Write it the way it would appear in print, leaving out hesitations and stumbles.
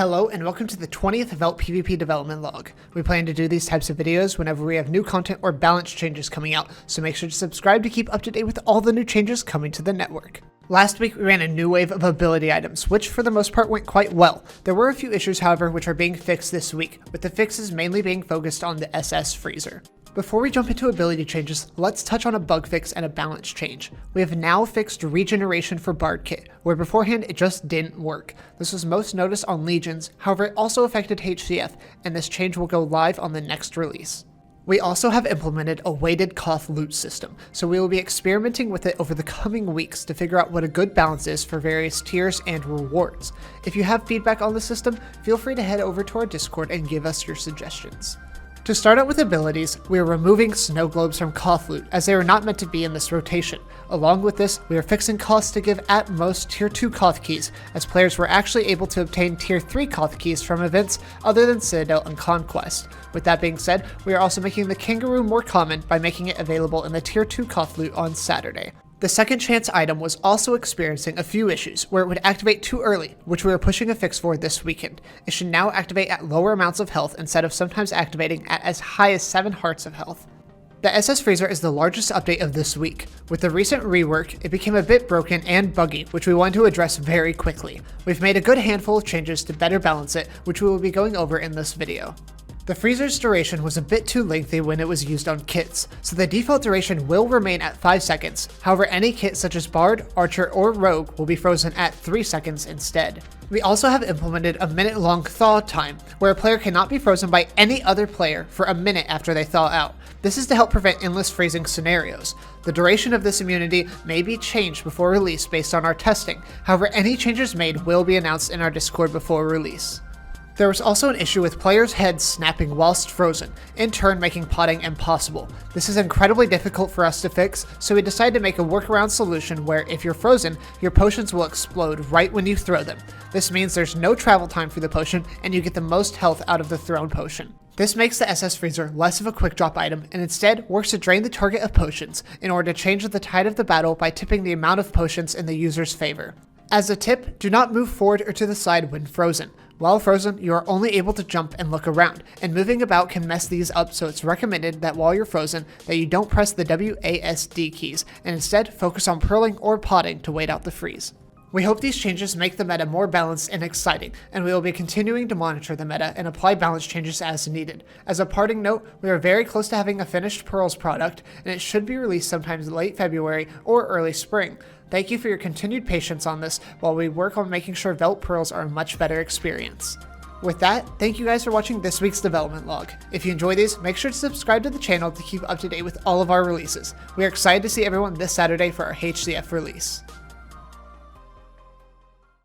Hello and welcome to the 20th Veltpvp development log. We plan to do these types of videos whenever we have new content or balance changes coming out, so make sure to subscribe to keep up to date with all the new changes coming to the network. Last week we ran a new wave of ability items, which for the most part went quite well. There were a few issues however which are being fixed this week, with the fixes mainly being focused on the SS freezer. Before we jump into ability changes, let's touch on a bug fix and a balance change. We have now fixed regeneration for Bard Kit, where beforehand it just didn't work. This was most noticed on Legions, however it also affected HCF, and this change will go live on the next release. We also have implemented a weighted cost loot system, so we will be experimenting with it over the coming weeks to figure out what a good balance is for various tiers and rewards. If you have feedback on the system, feel free to head over to our Discord and give us your suggestions. To start out with abilities, we are removing snow globes from Koth loot, as they are not meant to be in this rotation. Along with this, we are fixing costs to give at most tier 2 Koth keys, as players were actually able to obtain tier 3 Koth keys from events other than Citadel and Conquest. With that being said, we are also making the Kangaroo more common by making it available in the tier 2 Koth loot on Saturday. The second chance item was also experiencing a few issues where it would activate too early, which we are pushing a fix for this weekend. It should now activate at lower amounts of health instead of sometimes activating at as high as 7 hearts of health. The SS Freezer is the largest update of this week. With the recent rework, it became a bit broken and buggy, which we want to address very quickly. We've made a good handful of changes to better balance it, which we will be going over in this video. The freezer's duration was a bit too lengthy when it was used on kits, so the default duration will remain at 5 seconds. However, any kit such as Bard, Archer, or Rogue will be frozen at 3 seconds instead. We also have implemented a minute-long thaw time, where a player cannot be frozen by any other player for a minute after they thaw out. This is to help prevent endless freezing scenarios. The duration of this immunity may be changed before release based on our testing. However, any changes made will be announced in our Discord before release. There was also an issue with players' heads snapping whilst frozen, in turn making potting impossible. This is incredibly difficult for us to fix, so we decided to make a workaround solution where if you're frozen, your potions will explode right when you throw them. This means there's no travel time for the potion, and you get the most health out of the thrown potion. This makes the SS Freezer less of a quick drop item and instead works to drain the target of potions in order to change the tide of the battle by tipping the amount of potions in the user's favor. As a tip, do not move forward or to the side when frozen. While frozen, you are only able to jump and look around, and moving about can mess these up, so it's recommended that while you're frozen, that you don't press the WASD keys, and instead focus on purling or potting to wait out the freeze. We hope these changes make the meta more balanced and exciting, and we will be continuing to monitor the meta and apply balance changes as needed. As a parting note, we are very close to having a finished Pearls product, and it should be released sometime late February or early spring. Thank you for your continued patience on this while we work on making sure Velt Pearls are a much better experience. With that, thank you guys for watching this week's development log. If you enjoy these, make sure to subscribe to the channel to keep up to date with all of our releases. We are excited to see everyone this Saturday for our HCF release.